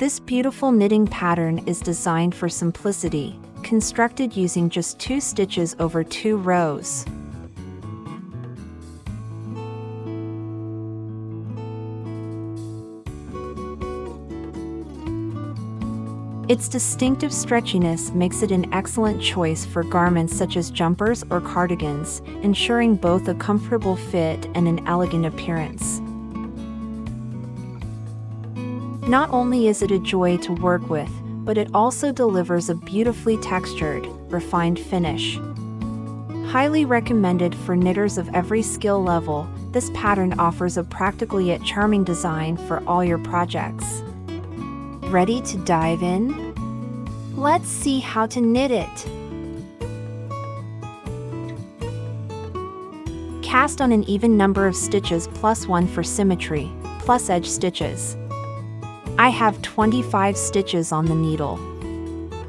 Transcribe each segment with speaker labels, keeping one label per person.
Speaker 1: This beautiful knitting pattern is designed for simplicity, constructed using just 2 stitches over 2 rows. Its distinctive stretchiness makes it an excellent choice for garments such as jumpers or cardigans, ensuring both a comfortable fit and an elegant appearance. Not only is it a joy to work with, but it also delivers a beautifully textured, refined finish. Highly recommended for knitters of every skill level, this pattern offers a practical yet charming design for all your projects. Ready to dive in? Let's see how to knit it. Cast on an even number of stitches +1 for symmetry, plus edge stitches. I have 25 stitches on the needle.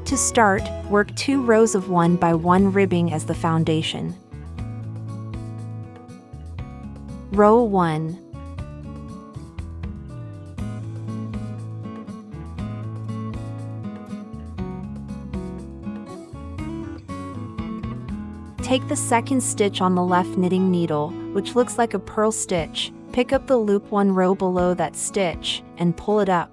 Speaker 1: To start, work 2 rows of 1 by 1 ribbing as the foundation. Row 1. Take the second stitch on the left knitting needle, which looks like a purl stitch, pick up the loop 1 row below that stitch, and pull it up.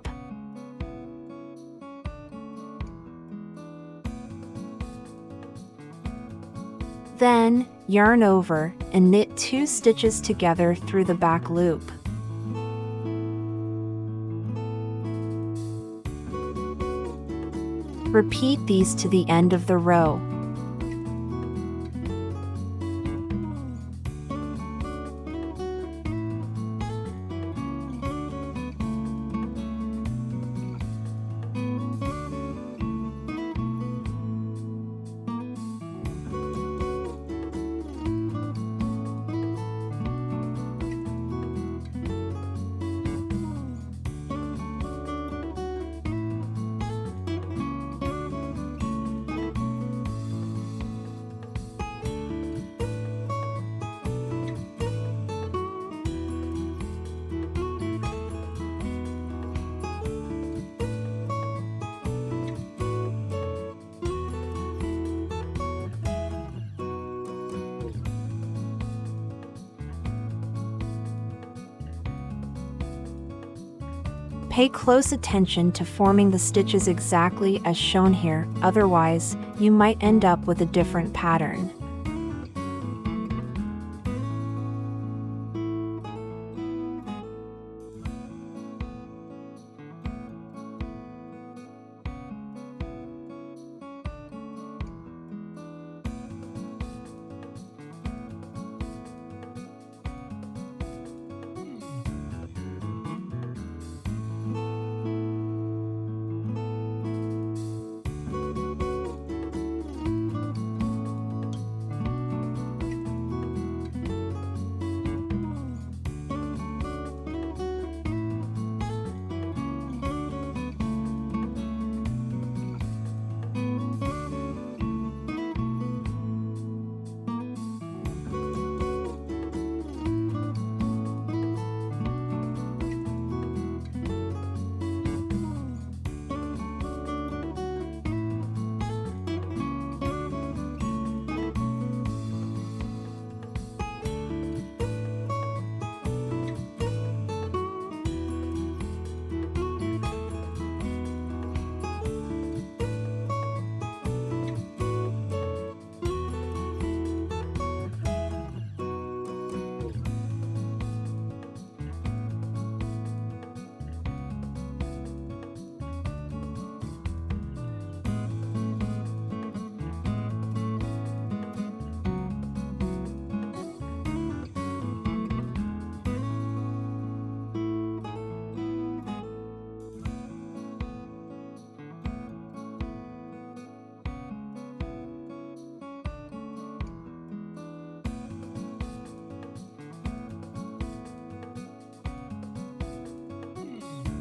Speaker 1: Then, yarn over, and knit 2 stitches together through the back loop. Repeat these to the end of the row. Pay close attention to forming the stitches exactly as shown here, otherwise, you might end up with a different pattern.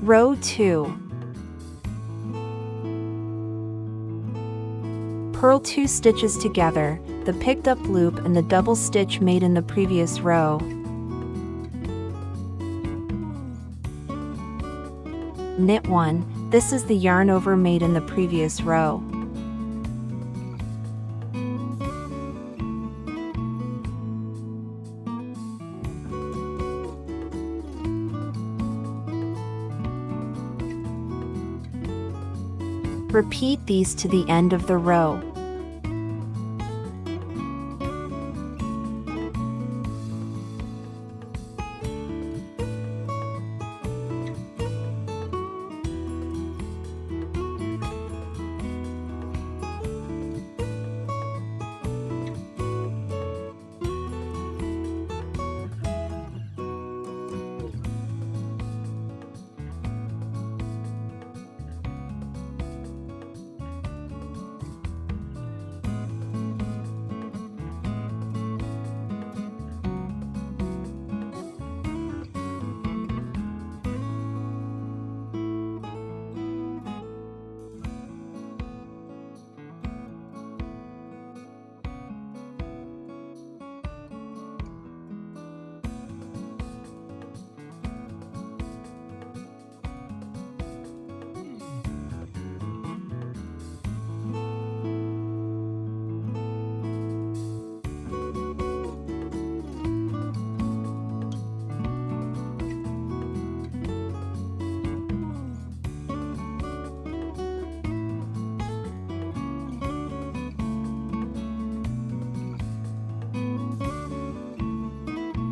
Speaker 1: Row 2. Purl 2 stitches together, the picked up loop and the double stitch made in the previous row. Knit 1, This is the yarn over made in the previous row. Repeat these to the end of the row.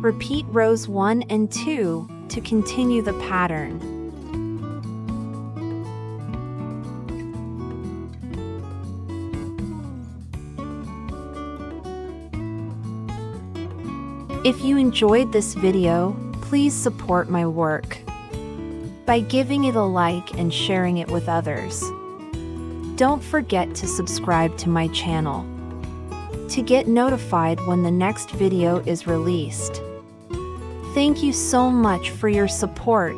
Speaker 1: Repeat rows 1 and 2 to continue the pattern. If you enjoyed this video, please support my work by giving it a like and sharing it with others. Don't forget to subscribe to my channel to get notified when the next video is released. Thank you so much for your support.